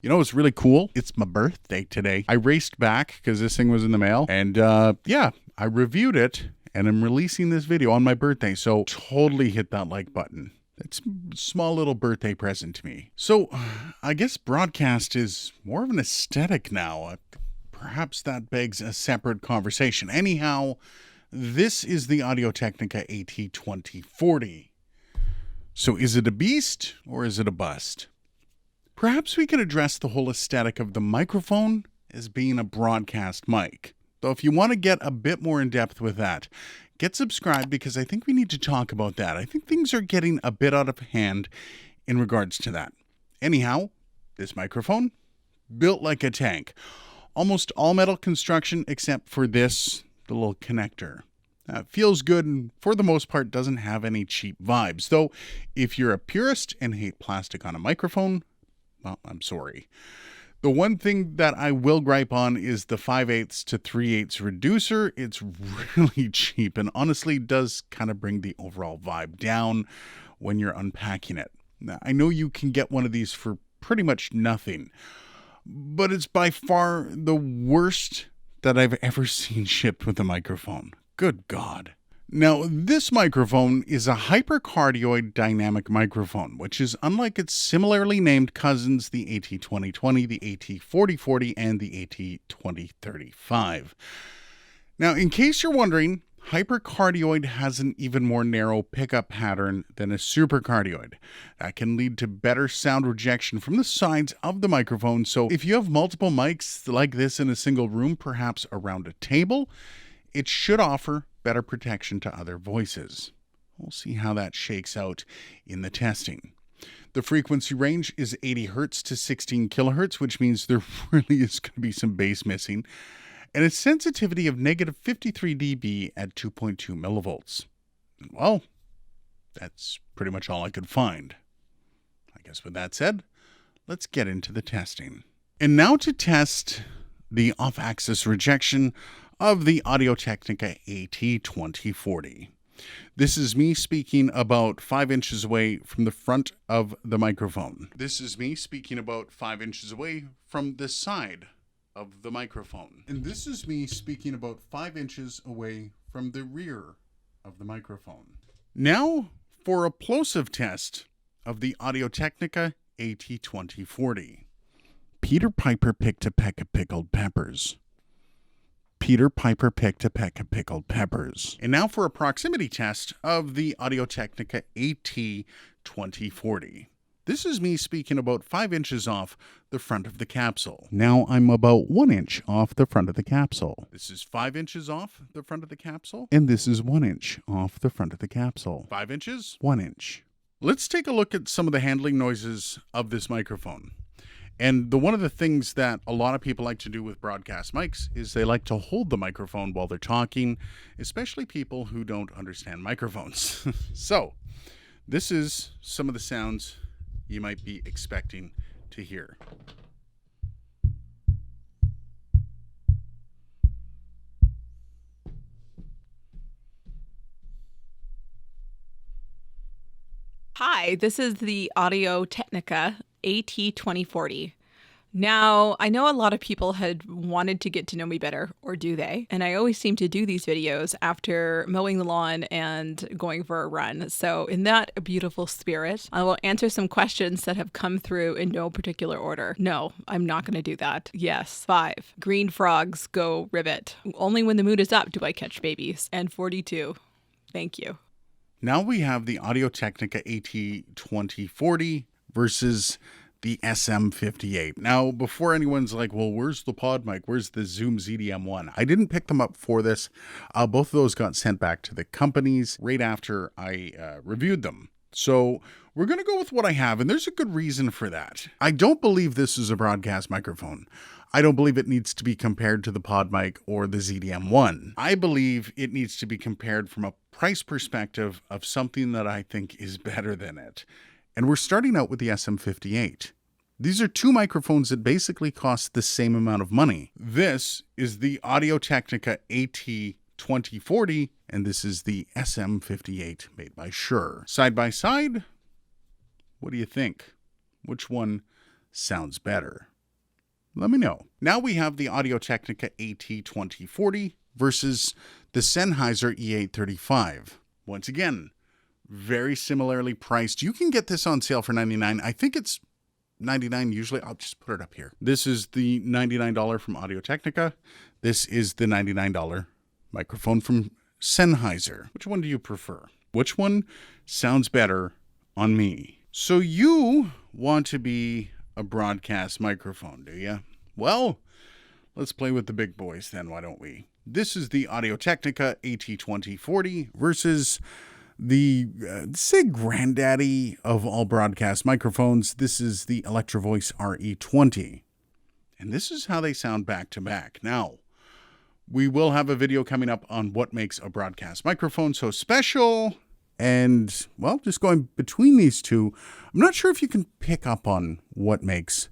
You know what's really cool? It's my birthday today. I raced back because this thing was in the mail. And yeah, I reviewed it and I'm releasing this video on my birthday. So totally hit that like button. It's a small little birthday present to me. So I guess broadcast is more of an aesthetic now. Perhaps that begs a separate conversation. Anyhow, this is the AudioTechnica AT2040. So is it a beast or is it a bust? Perhaps we could address the whole aesthetic of the microphone as being a broadcast mic. Though if you want to get a bit more in depth with that, get subscribed because I think we need to talk about that. I think things are getting a bit out of hand in regards to that. Anyhow, this microphone, built like a tank. Almost all metal construction except for this, the little connector. Feels good and for the most part doesn't have any cheap vibes. Though if you're a purist and hate plastic on a microphone, well, I'm sorry. The one thing that I will gripe on is the 5/8 to 3/8 reducer. It's really cheap and honestly does kind of bring the overall vibe down when you're unpacking it. Now, I know you can get one of these for pretty much nothing, but it's by far the worst that I've ever seen shipped with a microphone. Good God. Now, this microphone is a hypercardioid dynamic microphone, which is unlike its similarly named cousins, the AT2020, the AT4040, and the AT2035. Now, in case you're wondering, hypercardioid has an even more narrow pickup pattern than a supercardioid. That can lead to better sound rejection from the sides of the microphone. So if you have multiple mics like this in a single room, perhaps around a table, it should offer better protection to other voices. We'll see how that shakes out in the testing. The frequency range is 80 Hz to 16 kHz, which means there really is going to be some bass missing, and a sensitivity of -53 dB at 2.2 millivolts. Well, that's pretty much all I could find. I guess with that said, let's get into the testing. And now to test the off-axis rejection of the AudioTechnica AT2040. This is me speaking about 5 inches away from the front of the microphone. This is me speaking about 5 inches away from the side of the microphone. And this is me speaking about 5 inches away from the rear of the microphone. Now for a plosive test of the AudioTechnica AT2040. Peter Piper picked a peck of pickled peppers. Peter Piper picked a peck of pickled peppers. And now for a proximity test of the AudioTechnica AT2040. This is me speaking about 5 inches off the front of the capsule. Now I'm about 1 inch off the front of the capsule. This is 5 inches off the front of the capsule. And this is 1 inch off the front of the capsule. 5 inches, 1 inch. Let's take a look at some of the handling noises of this microphone. And one of the things that a lot of people like to do with broadcast mics is they like to hold the microphone while they're talking, especially people who don't understand microphones. So, this is some of the sounds you might be expecting to hear. Hi, this is the AudioTechnica AT2040. Now, I know a lot of people had wanted to get to know me better, or do they? And I always seem to do these videos after mowing the lawn and going for a run. So in that beautiful spirit, I will answer some questions that have come through in no particular order. No, I'm not going to do that. Yes. 5. Green frogs go ribbit. Only when the mood is up do I catch babies. And 42. Thank you. Now we have the AudioTechnica AT2040 versus the SM58. Now, before anyone's like, well, where's the pod mic? Where's the Zoom ZDM1? I didn't pick them up for this. Both of those got sent back to the companies right after I reviewed them. So we're going to go with what I have, and there's a good reason for that. I don't believe this is a broadcast microphone. I don't believe it needs to be compared to the pod mic or the ZDM1. I believe it needs to be compared from a price perspective of something that I think is better than it. And we're starting out with the SM58. These are two microphones that basically cost the same amount of money. This is the AudioTechnica AT2040, and this is the SM58 made by Shure. Side by side, what do you think? Which one sounds better? Let me know. Now we have the AudioTechnica AT2040 versus the Sennheiser E835. Once again, very similarly priced. You can get this on sale for $99. I think it's $99 usually. I'll just put it up here. This is the $99 from AudioTechnica. This is the $99 microphone from Sennheiser. Which one do you prefer? Which one sounds better on me? So you want to be a broadcast microphone, do you? Well, let's play with the big boys then, why don't we? This is the AudioTechnica AT2040 versus the, say, granddaddy of all broadcast microphones. This is the Electro Voice RE20. And this is how they sound back to back. Now, we will have a video coming up on what makes a broadcast microphone so special. And, well, just going between these two, I'm not sure if you can pick up on what makes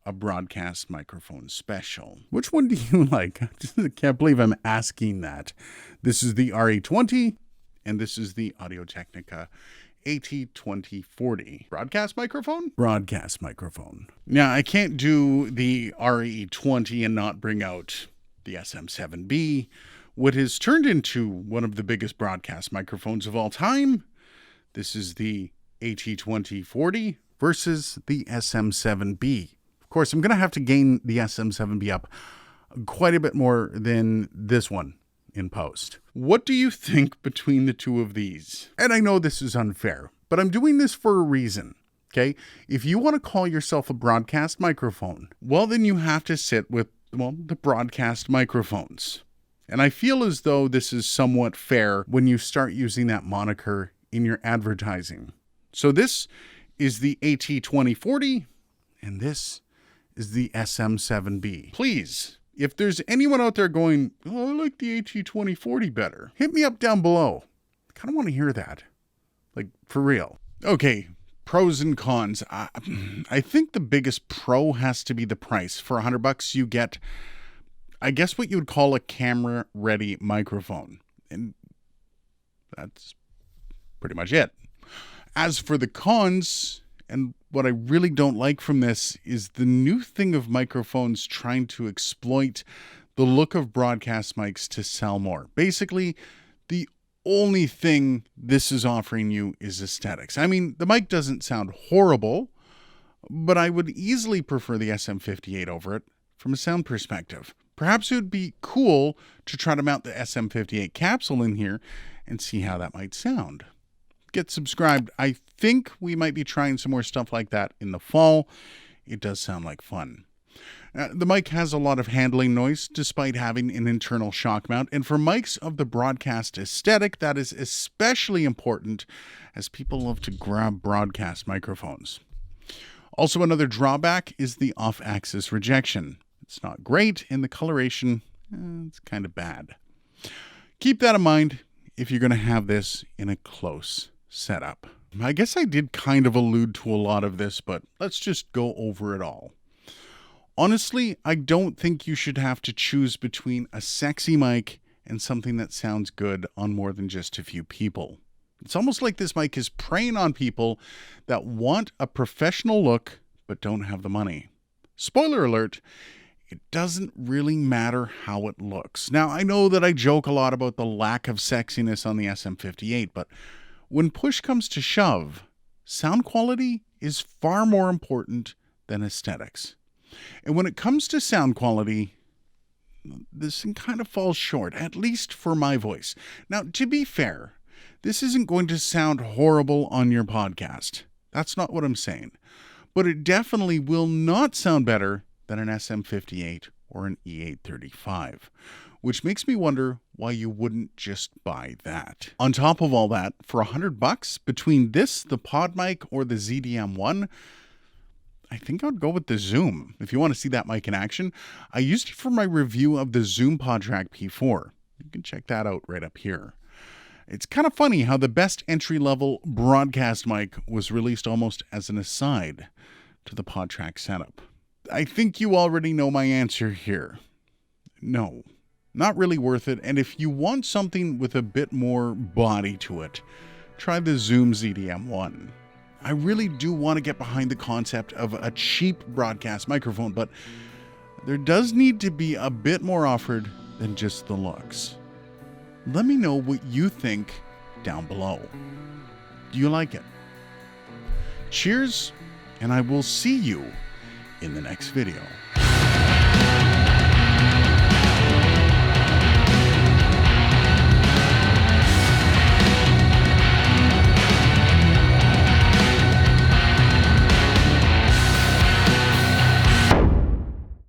a broadcast microphone special. Which one do you like? I can't believe I'm asking that. This is the RE20, and this is the AudioTechnica AT2040. Broadcast microphone? Broadcast microphone. Now, I can't do the RE20 and not bring out the SM7B, what has turned into one of the biggest broadcast microphones of all time. This is the AT2040 versus the SM7B. Of course, I'm going to have to gain the SM7B up quite a bit more than this one in post. What do you think between the two of these? And I know this is unfair, but I'm doing this for a reason. Okay? If you want to call yourself a broadcast microphone, well, then you have to sit with, well, the broadcast microphones. And I feel as though this is somewhat fair when you start using that moniker in your advertising. So this is the AT2040, and this is the SM7B. Please, if there's anyone out there going, oh, I like the AT2040 better, hit me up down below. I kind of want to hear that. Like, for real. Okay, pros and cons. I think the biggest pro has to be the price. For $100, you get, I guess, what you would call a camera-ready microphone. And that's pretty much it. As for the cons, and what I really don't like from this is the new thing of microphones trying to exploit the look of broadcast mics to sell more. Basically, the only thing this is offering you is aesthetics. I mean, the mic doesn't sound horrible, but I would easily prefer the SM58 over it from a sound perspective. Perhaps it would be cool to try to mount the SM58 capsule in here and see how that might sound. Get subscribed. I think we might be trying some more stuff like that in the fall. It does sound like fun. The mic has a lot of handling noise despite having an internal shock mount, and for mics of the broadcast aesthetic, that is especially important as people love to grab broadcast microphones. Also, another drawback is the off-axis rejection. It's not great, and the coloration, it's kind of bad. Keep that in mind if you're going to have this in a close setup. I guess I did kind of allude to a lot of this, but let's just go over it all. Honestly, I don't think you should have to choose between a sexy mic and something that sounds good on more than just a few people. It's almost like this mic is preying on people that want a professional look but don't have the money. Spoiler alert, it doesn't really matter how it looks. Now, I know that I joke a lot about the lack of sexiness on the SM58, but when push comes to shove, sound quality is far more important than aesthetics. And when it comes to sound quality, this kind of falls short, at least for my voice. Now, to be fair, this isn't going to sound horrible on your podcast. That's not what I'm saying. But it definitely will not sound better than an SM58 or an E835, which makes me wonder why you wouldn't just buy that. On top of all that, for $100 between this, the pod mic, or the ZDM1, I think I'd go with the Zoom. If you want to see that mic in action, I used it for my review of the Zoom PodTrack P4. You can check that out right up here. It's kind of funny how the best entry-level broadcast mic was released almost as an aside to the PodTrack setup. I think you already know my answer here. No, not really worth it. And if you want something with a bit more body to it, try the Zoom ZDM1. I really do want to get behind the concept of a cheap broadcast microphone, but there does need to be a bit more offered than just the looks. Let me know what you think down below. Do you like it? Cheers, and I will see you in the next video.